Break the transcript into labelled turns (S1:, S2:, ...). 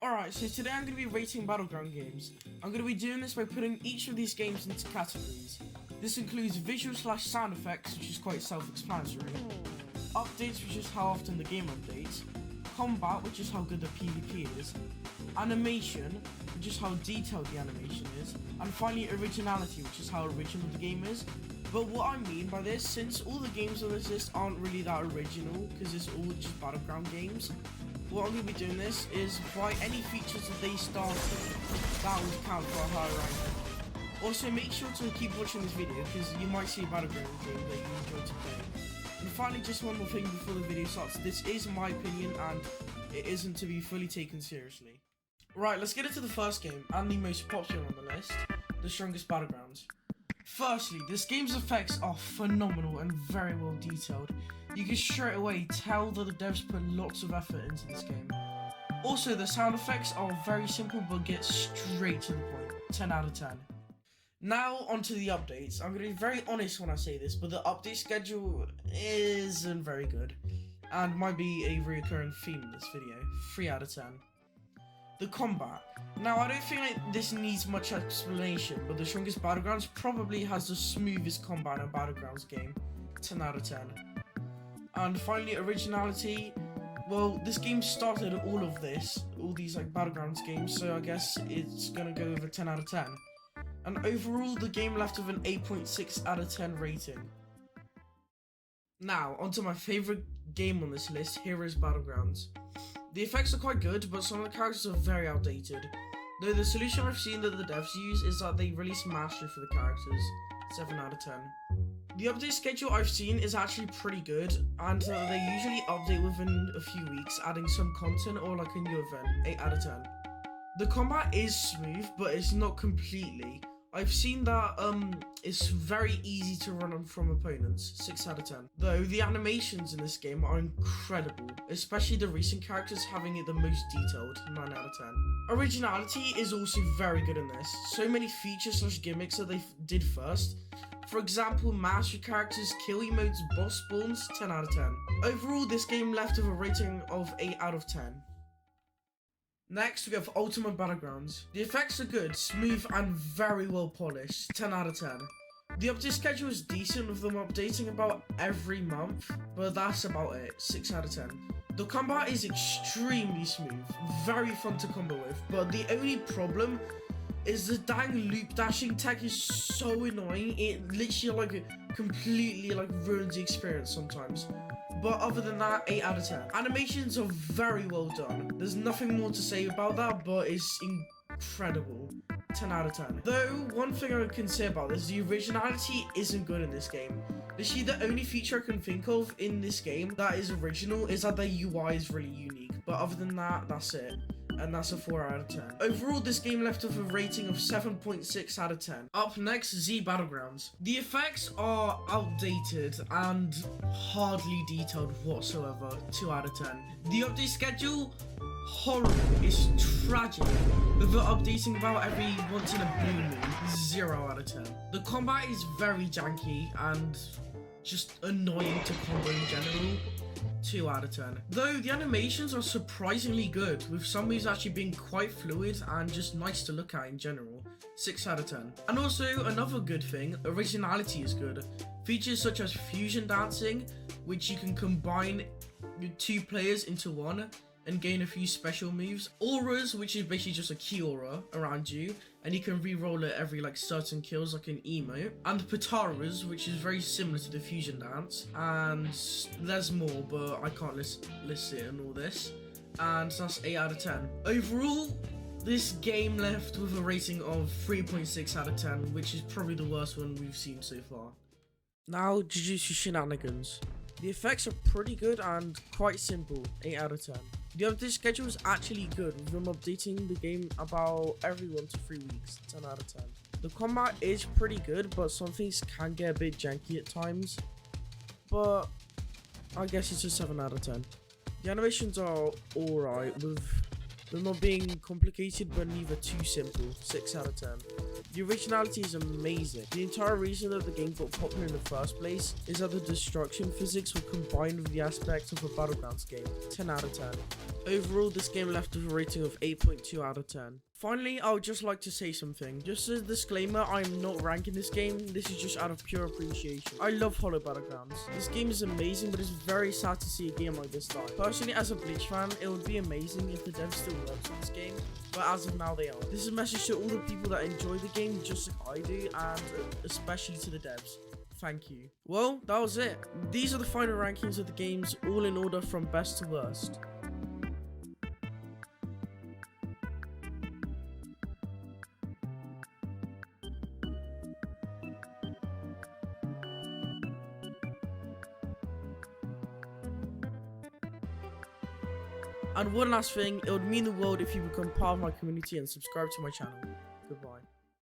S1: Alright, so today I'm going to be rating Battleground games. I'm going to be doing this by putting each of these games into categories. This includes visual/sound effects, which is quite self-explanatory, updates, which is how often the game updates, combat, which is how good the PvP is, animation, which is how detailed the animation is, and finally originality, which is how original the game is. But what I mean by this, since all the games on this list aren't really that original, because it's all just Battleground games, what I'm going to be doing this is by any features that they started, that would count for a higher rank. Also, make sure to keep watching this video, because you might see a Battleground game that you enjoy to play. And finally, just one more thing before the video starts, this is my opinion and it isn't to be fully taken seriously. Right, let's get into the first game, and the most popular on the list, the strongest Battlegrounds. Firstly, this game's effects are phenomenal and very well detailed. You can straight away tell that the devs put lots of effort into this game. Also, the sound effects are very simple but get straight to the point. 10 out of 10. Now onto the updates. I'm going to be very honest when I say this, but the update schedule isn't very good and might be a recurring theme in this video. 3 out of 10. The combat. Now, I don't think like this needs much explanation, but the strongest Battlegrounds probably has the smoothest combat in a Battlegrounds game. 10 out of 10. And finally, originality. Well, this game started all of this, all these like Battlegrounds games, so I guess it's gonna go with a 10 out of 10. And overall, the game left with an 8.6 out of 10 rating. Now, onto my favourite game on this list, Heroes Battlegrounds. The effects are quite good, but some of the characters are very outdated. Though the solution I've seen that the devs use is that they release mastery for the characters. 7 out of 10. The update schedule I've seen is actually pretty good, and they usually update within a few weeks, adding some content or like a new event. 8 out of 10. The combat is smooth, but it's not completely. I've seen that it's very easy to run on from opponents. 6 out of 10. Though the animations in this game are incredible, especially the recent characters having it the most detailed. 9 out of 10. Originality is also very good in this. So many features/gimmicks that they did first. For example, mastery characters, kill emotes, boss spawns. 10 out of 10. Overall, this game left with a rating of 8 out of 10. Next, we have Ultimate Battlegrounds. The effects are good, smooth, and very well polished. 10 out of 10. The update schedule is decent, with them updating about every month, but that's about it. 6 out of 10. The combat is extremely smooth, very fun to combo with, but the only problem is the dang loop dashing tech is so annoying. It literally completely ruins the experience sometimes. But other than that, 8 out of 10. Animations are very well done. There's nothing more to say about that, but it's incredible. 10 out of 10. Though, one thing I can say about this, the originality isn't good in this game. Literally, the only feature I can think of in this game that is original is that the UI is really unique. But other than that, that's it. And that's a 4 out of 10. Overall, this game left with a rating of 7.6 out of 10. Up next, Z Battlegrounds. The effects are outdated and hardly detailed whatsoever. 2 out of 10. The update schedule, horrible. It's tragic. With it updating about every once in a blue moon. 0 out of 10. The combat is very janky and just annoying to combo in general. 2 out of 10. Though the animations are surprisingly good, with some moves actually being quite fluid and just nice to look at in general. 6 out of 10. And also, another good thing, originality is good. Features such as fusion dancing, which you can combine with 2 players into one and gain a few special moves. Auras, which is basically just a key aura around you, and you can re-roll it every certain kills like an emote. And Pataras, which is very similar to the fusion dance, and there's more, but I can't list it and all this. And that's 8 out of 10. Overall, this game left with a rating of 3.6 out of 10, which is probably the worst one we've seen so far. Now, Jujutsu Shenanigans. The effects are pretty good and quite simple. 8 out of 10. The update schedule is actually good, with them updating the game about every 1 to 3 weeks. 10 out of 10. The combat is pretty good, but some things can get a bit janky at times. But I guess it's a 7 out of 10. The animations are alright, with them not being complicated but neither too simple. 6 out of 10. The originality is amazing. The entire reason that the game got popular in the first place is that the destruction physics were combined with the aspects of a Battlegrounds game. 10 out of 10. Overall, this game left with a rating of 8.2 out of 10. Finally, I would just like to say something. Just as a disclaimer, I am not ranking this game. This is just out of pure appreciation. I love Hollow Battlegrounds. This game is amazing, but it's very sad to see a game like this die. Personally, as a Bleach fan, it would be amazing if the devs still worked on this game, but as of now, they aren't. This is a message to all the people that enjoy the game just like I do, and especially to the devs. Thank you. Well, that was it. These are the final rankings of the games, all in order from best to worst. And one last thing, it would mean the world if you become part of my community and subscribe to my channel.